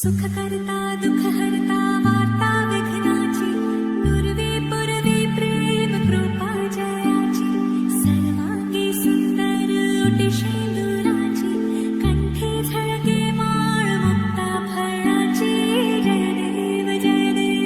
सुख करता दुख हरता वार्ता विघ्नाची नुरवी पुरवी प्रेम कृपा जयाची सर्वांगी सुंदर ओटी शेंदुराची कंठी झळके माळ मुक्ता फळाची जय देव जय देव.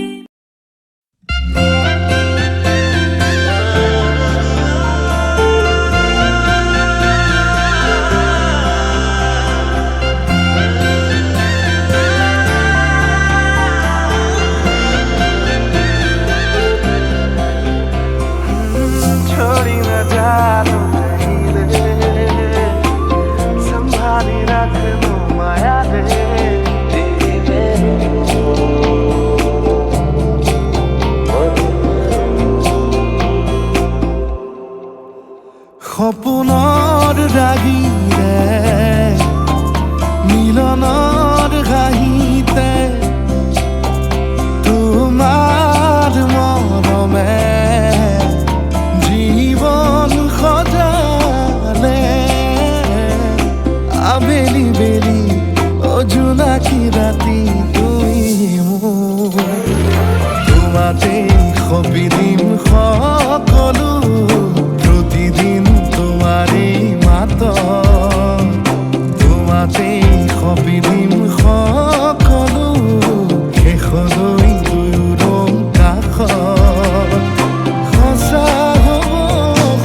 সপোনৰ ৰাগিৰে মিলনৰ ঘাঁহিতে তোমাৰ মৰমে জীৱন সজালে আবেলি বেলি অজোনাকি ৰাতি তুমি মোৰ তোমাতে সপিদিম সকলো প্ৰতিদিন তোমাৰে মাত তোমাতে সপিদিম সকলো শেষলৈ দুয়োৰং কাষত সঁচা হ'ব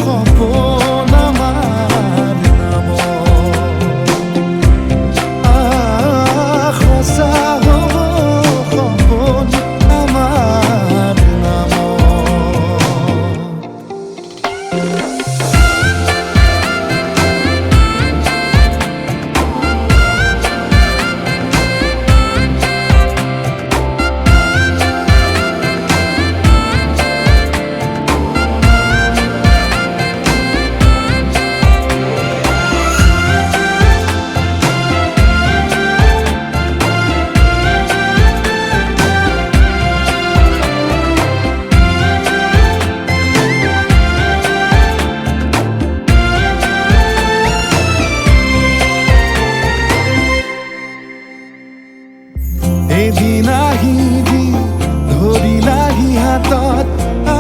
সপোন আমাৰ নামত সঁচা হ'ব সপোন আমাৰ নামত. এদিন আহি যি ধৰিলাহি হাতত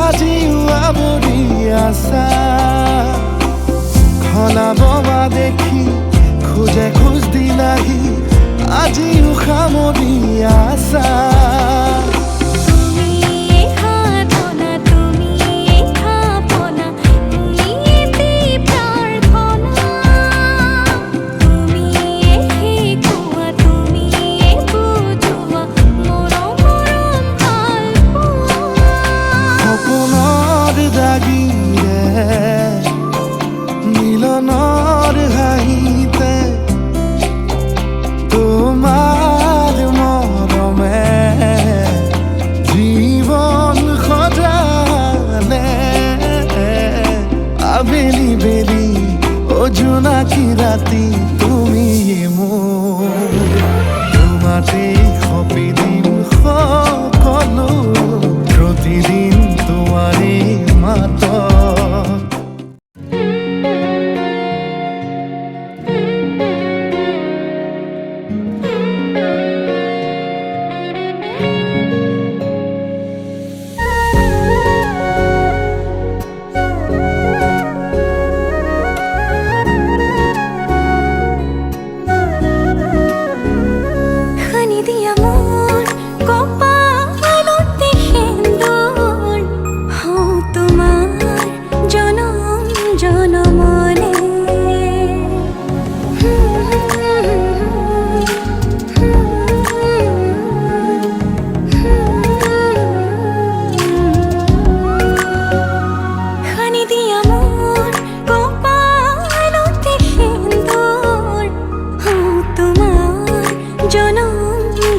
আজিও আৱৰি আছা খলাব দেখি খোজে খোজ দিলাহি আজিও সামৰি আছা. মিলনৰ হাঁহিতে তোমাৰ মৰমে জীৱন সজালে আবেলি বেলি অজোনাকি ৰাতি তুমি মোৰ তোমাতে সপিদিম সকলো প্ৰতিদিন তোমাৰে মাত.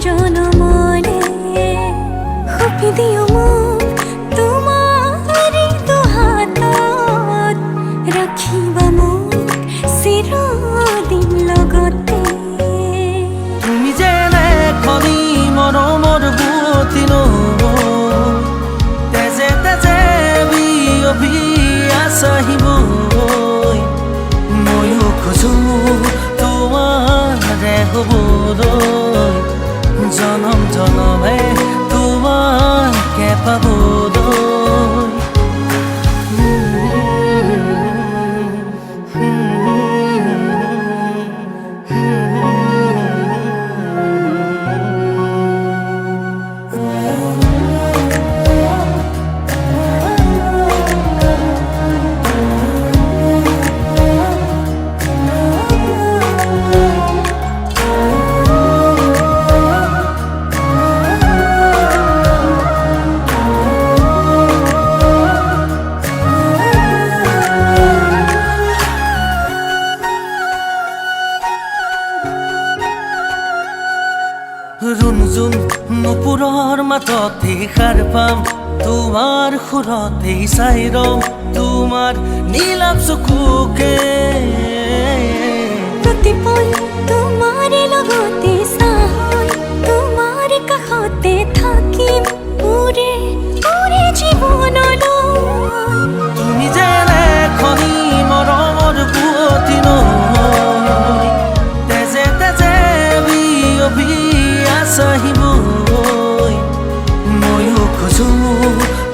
জনম ৰুণজুন নুপুৰৰ মাততে সাৰ পাম তোমাৰ সুৰতে চাই ৰম তোমাৰ নীলাভ চকুকে প্ৰতিপল তোমাৰে লগতে চাই তোমাৰ কাষতে থাকিম পুৰে পুৰে জীৱনলৈ তুমি যেনে খনি মৰমৰ বুৱতী নৈ তেজে তেজে বিয়পি আছাহিবৈ ময়ো খোজো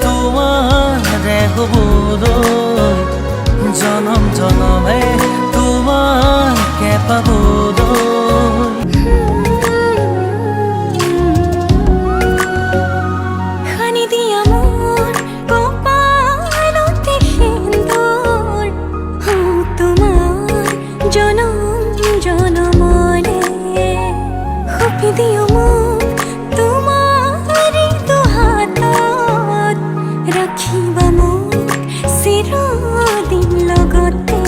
তোমাৰে হ'বলৈ জনম জনমে তোমাকে পাবলৈ খানি দিয়া মোৰ কপালতে সেন্দুৰ তোমাৰ জনম জনমলে সপি দিও মোক তোমাৰে দুহাতত ৰাখিবা মোক চিৰদিন লগতে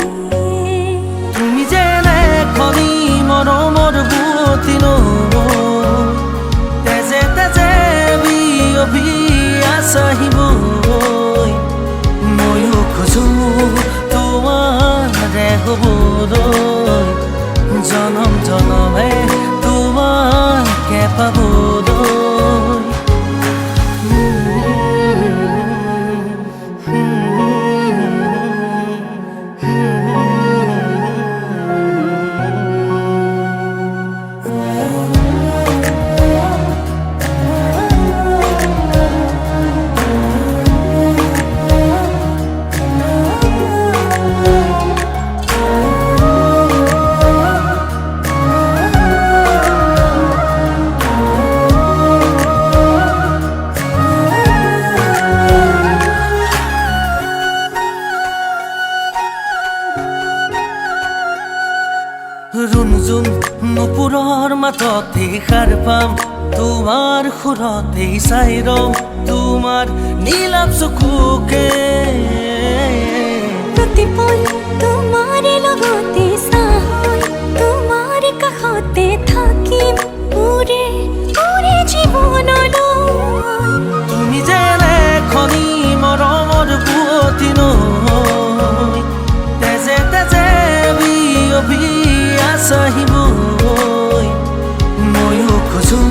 তুমি যেনে খনি মৰমৰ বুৱতী নৈ তেজে তেজে বিয়পি আছাহিবৈ ময়ো খোজো তোমাৰে হ'বলৈ জনম জনমে তোমাকে পাবলৈ ৰুণজুন নুপুৰৰ মাততে সাৰ পাম তোমাৰ সুৰতে চাই ৰম তোমাৰ নীলাভ চকুকে প্ৰতিপল তোমাৰে লগতে চাই তোমাৰ কাষতে থাকিম পুৰে পুৰে জীৱনলৈ তুমি যেনে খনি মৰমৰ বুৱতী নৈ তেজে তেজে বিয়পি আছাহিবৈ ময়ো খোজো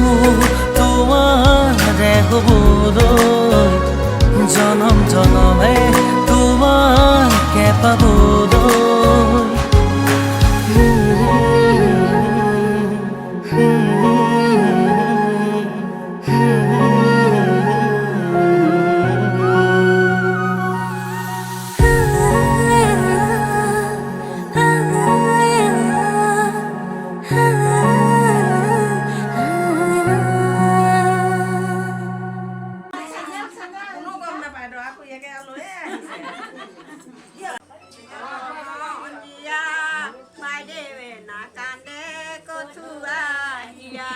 তোমাৰে হ'বলৈ জনম জনমে তোমাকে পাবলৈ কোনো গম নাপায় দৰা খুৰীয়েকে লৈয়ে আহিছে বাইদেৱে নাকান্দে কঠুৱা হিয়া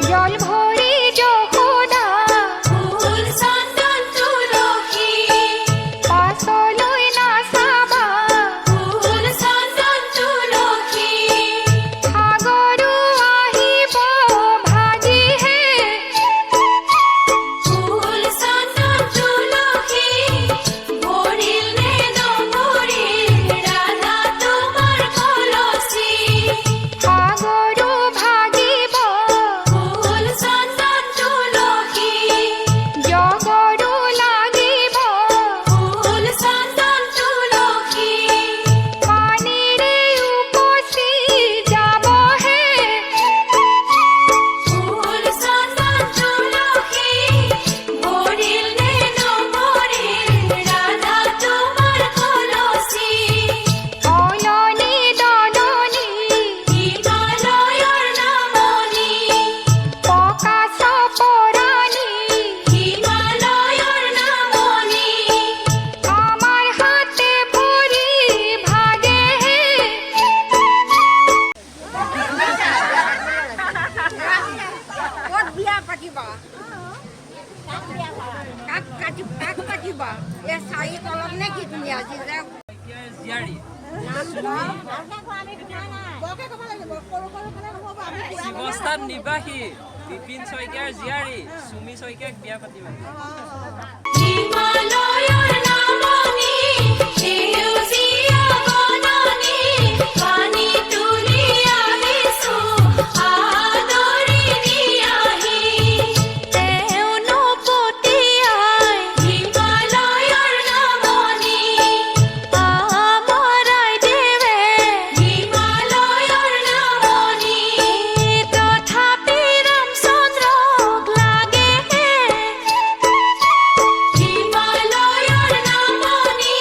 জল ভৰে যশোদা ফুল চন্দন তুলসী পাছলৈ নাচাবা ফুল চন্দন তুলসী সাগৰো আহিব ভাগিহে ফুল চন্দন তুলসী ভৰিল নে নভৰিল ৰাধা তোমাৰ কলচী সাগৰো ভাগিব ফুল চন্দন তুলসী জগৰো লাগিব ফুল চন্দন তুলসী পানীৰে উপচি যাবহে ফুল চন্দন তুলসী ভৰিল নে নভৰিল ৰাধা তোমাৰ কলচী অলনি দলনি হিমালয়ৰ নামনি প্ৰকাশ পৰাণী হিমালয়ৰ নামনি আমাৰ হাতে ভৰি ভাগেহে ক'ত বিয়া পাতিবা কাক পাতিবা এই চাৰি তলত নে কি তুমি আজি যে শিৱস্থান নিবাসী বিপিন শইকীয়াৰ জীয়াৰী চুমি শইকীয়াক বিয়া পাতিব হিমালয়ৰ নামনি সেউজীয়া বননি পানী তুলি আনিছো আদৰি নিয়াহি তেওঁ নপতীয়াই হিমালয়ৰ নামনি আমৰাই দেৱে হিমালয়ৰ নামনি তথাপি ৰামচন্দ্ৰক লাগেহে হিমালয়ৰ নামনি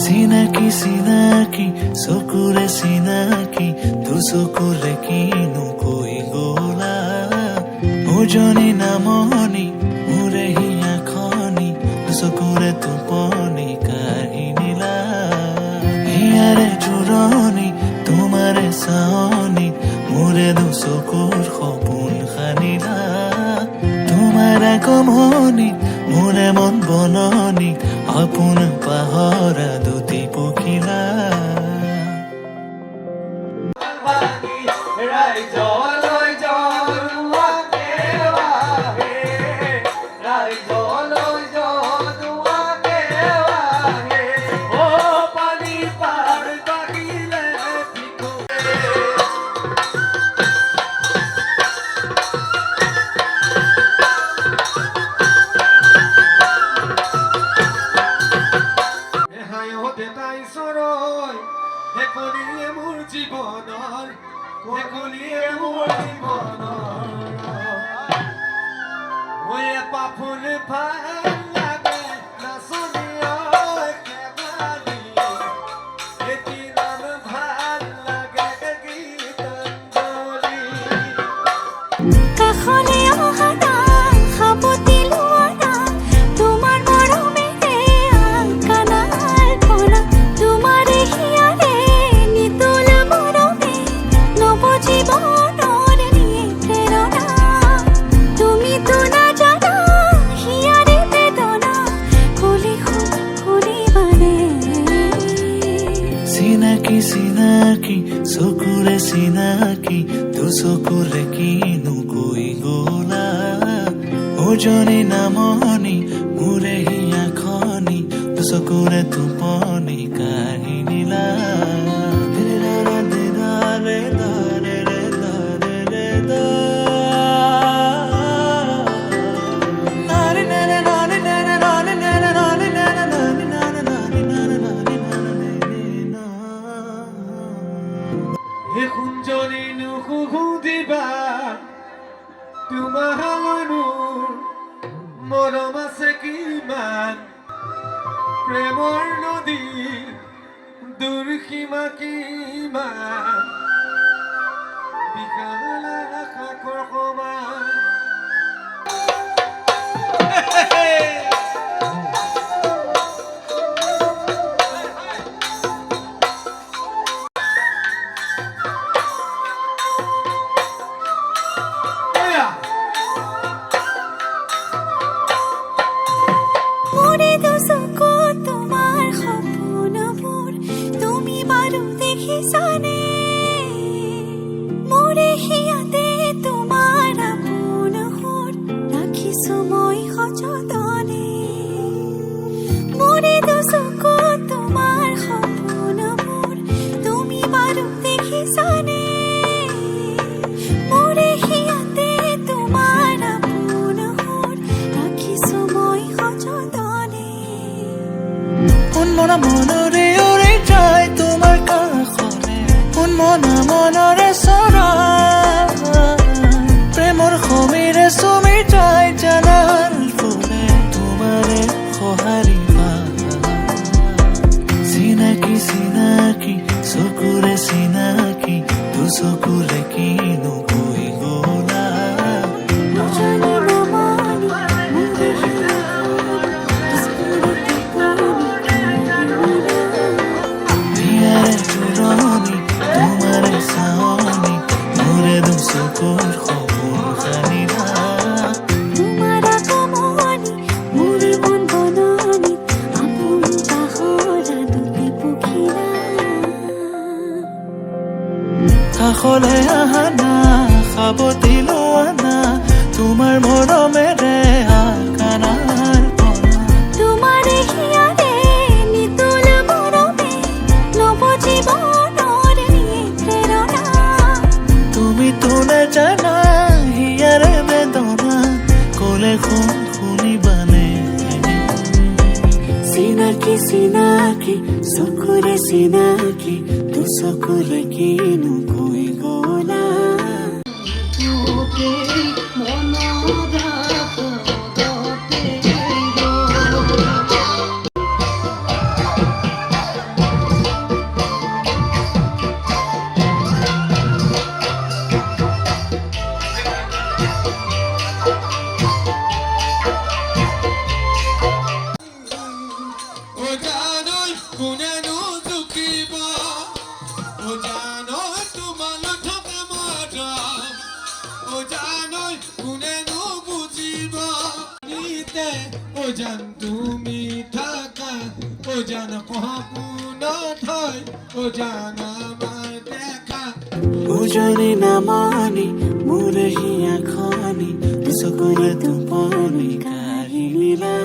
চিনাকি চিনাকি চকুৰে চিনাকি দুচকুৰে কিনো কৈ গলা উজনি নামনি মোৰে হিয়া খনি দুচকুৰে টোপনি কাঢ়ি নিলা হিয়াৰে জোৰণি তোমাৰে চাৱনি মোৰে দুচকুৰ সপোন সানিলা তোমাৰ আগমনি মোৰে মন বননি আপোন পাহৰা দুটি পখিলা কাষলে অহা না সাৱটি লোৱা না তোমাৰ মৰমেৰে আকানাৰ পৰা তোমাৰে হিয়াৰে নিতল মৰমে নৱ জীৱনৰ নিয়ে প্ৰেৰণা তুমিতো নাজানা হিয়াৰে বেদনা কলি শুনিবানে চিনাকি চিনাকি চকুৰে চিনাকি দুচকুৰে কিনো কৈ গলা উজনি নামনি মোৰে হিয়া খনি দুচকুৰে টোপনি কাঢ়ি নিলা কুঞ্জনী নুসুধিবা তোমালৈ মোৰ মৰম আছে কিমান প্ৰেমৰ নদী দূৰ সীমা কিমান বিশাল আকাশৰ সমান মোৰে দুচকুত তোমাৰ সপোনবোৰ তুমি বাৰু দেখিছানে মোৰে হিয়াতে তোমাৰ আপোন সুৰ ৰাখিছো মই সযতনে মোৰে দুচকুত তোমাৰ সপোনবোৰ তুমি বাৰু দেখিছানে মোৰে হিয়াতে তোমাৰ আপোন সুৰ ৰাখিছো মই সযতনে উন্মনা মনৰে উৰি যায় তোমাৰ কাষৰে উন্মনা মনৰে চৰা প্ৰেমৰ সমীৰে চুমি যায় জানাৰ ফুলে তোমাৰে সঁহাৰি পা চিনাকি চিনাকি চকুৰে চিনাকি দুচকুৰে কিনো কৈ গলা উজনি নামনি মোৰে হিয়া হিয়াৰে জোৰণি তোমাৰে চাৱনি মোৰে দুচকুৰ সপোন সানিলা তোমাৰ আগমনি মোৰে মন বননি আপোন পাহৰা দুটি পখিলা কাষলে আহা না সাৱটি লোৱা না তোমাৰ মৰমেৰে আকানাৰ পৰা তোমাৰে হিয়াৰে নিতল মৰমে নৱ জীৱনৰ নিয়ে প্ৰেৰণা তুমিতো নাজানা হিয়াৰে বেদনা কলে শুনিবানে চিনাকি চিনাকি চকুৰে চিনাকি দুচকুৰে কিনো কৈ গলা কোনেনো জুকিব ও জানৈ তোমালৈ থকা মৰম ও জানৈ কোনেনো বুজিব নিতে ও জান তুমি থাকা ও জান সপোনত হয় ও জান আমাৰ দেখা উজনি নামানি মোৰ হিয়া খনি চকুৰে টোপনি কাহিলা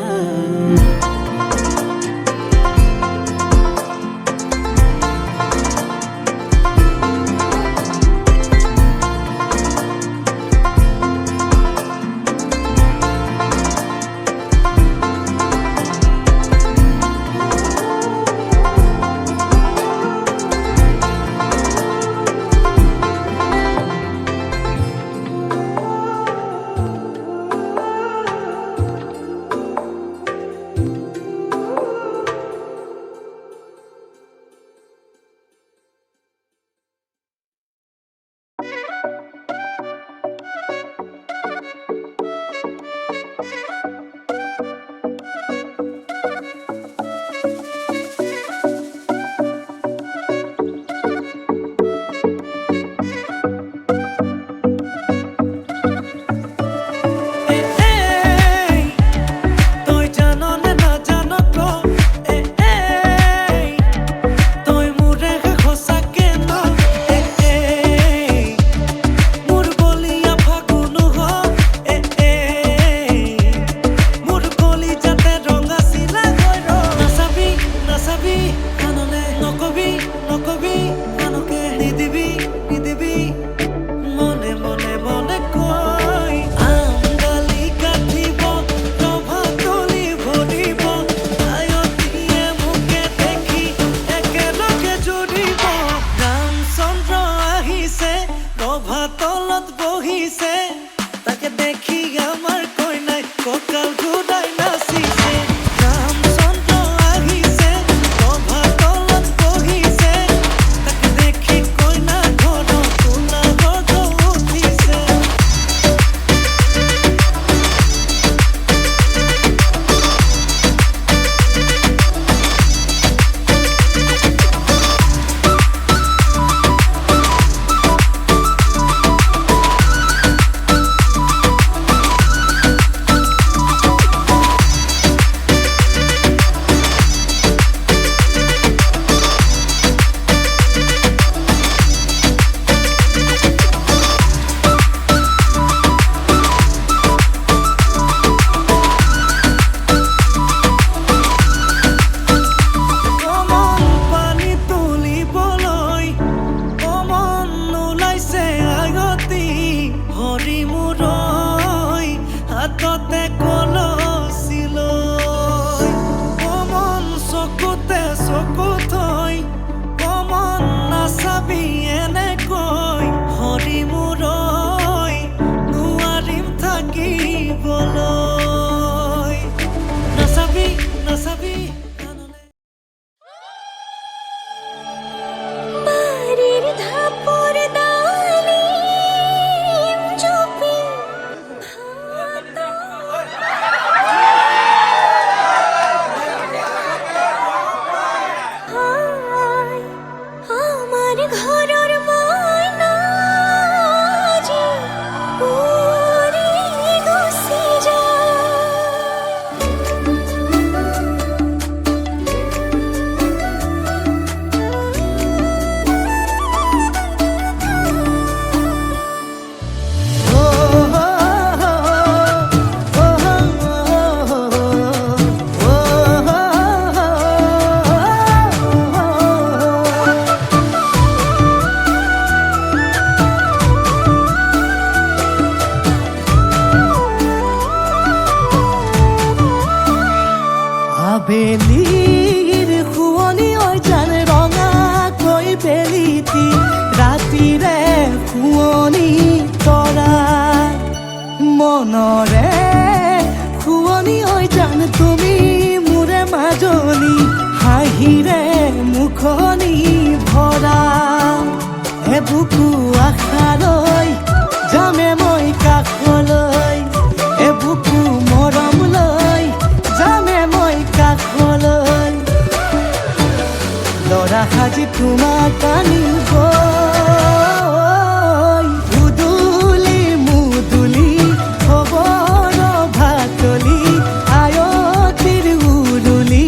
আবেলিৰ শুৱনি ঐ জান ৰঙাকৈ বেলিটি ৰাতিৰে শুৱনি তৰা মনৰে শুৱনি ঐ জান তুমি মোৰে মাজনী হাঁহিৰে মুখনি ভৰা এবুকু আশালৈ যামে মই কাষলৈ এবুকু মৰম লৈ যামে মই কাষলৈ দৰা সাজি তোমাক আনিব উদুলি মুদুলি খবৰ ভাতলি আয়তিৰ উৰুলি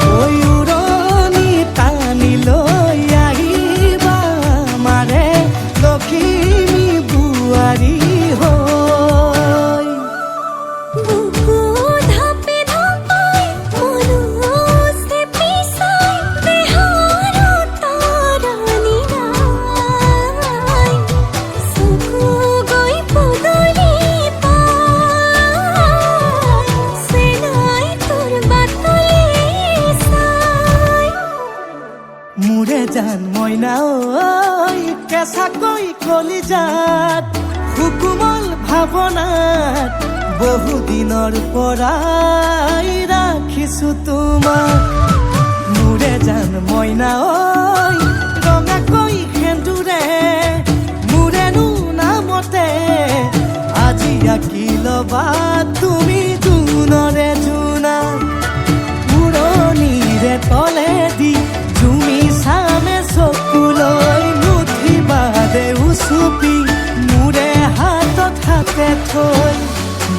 তই উৰণি টানি লৈ আহিবা মাৰে লখিমী বোৱাৰী হৈ বুকু ধাপে ধাপাই মনুষ্যে পিছাই দেহৰ তৰণি নাই চকু গৈ পদূলি পাই চেনাই তোৰ বাটলি চাই মোৰে জান মইনা ঐ কেঁচাকৈ কলিজাত সুকুমল ভাৱনাত বহুদিনৰ পৰাই ৰাখিছো তোমাক মোৰে জান মইনা ঐ ৰঙাকৈ সেন্দুৰে মোৰেনো নামতে আজি আঁকি ল'বা তুমি জোনৰে জোনা উৰণিৰে তলেদি তুমি চামে চকুলৈ নুঠিবা দে উচুপি মোৰে হাতত হাতে থৈ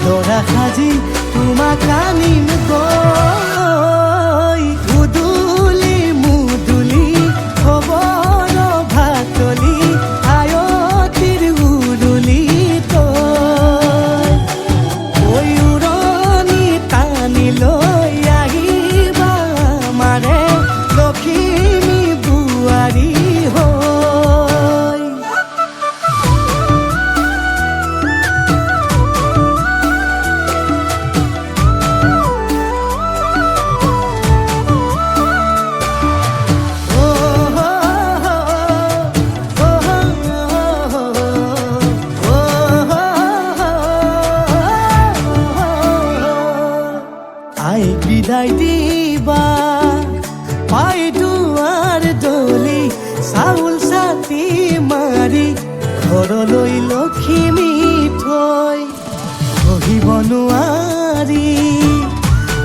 দৰা সাজি তোমাক আনিম গৈ উদুলি মুদুলি খবৰ ভাতলি আয়তিৰ উৰুলি তই ঐ উৰণি টানি লৈ আহিবা মাৰে লখিমী বোৱাৰী হৈ আই বিদায় দিবা পাই দুৱাৰ দলি চাউল চাতি মাৰি ঘৰলৈ লখিমী থৈ বহিব নোৱাৰি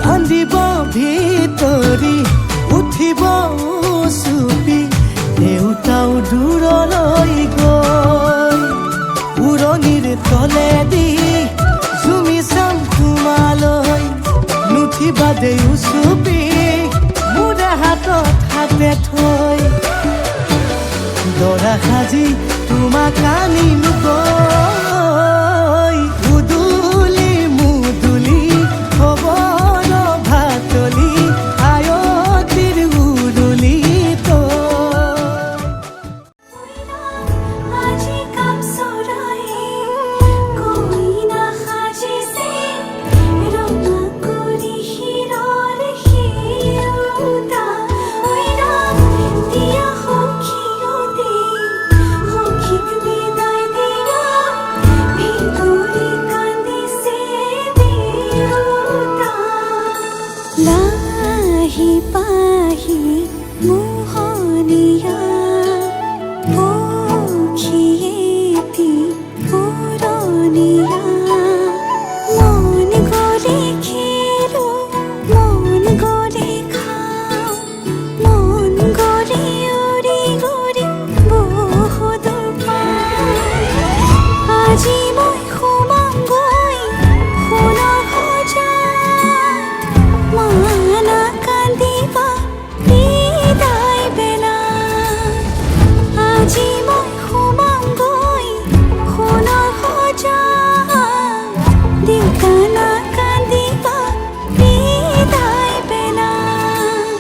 কান্দিব ভিতৰি উঠিব চুপি দেউতাও দূৰলৈ গৈ উৰণিৰ তলেদি জুমি চাম তোমালৈ নুঠিবা দেউ চুপি মোৰে হাতত হাতে থৈ দৰা সাজি তোমাক আনিম গৈ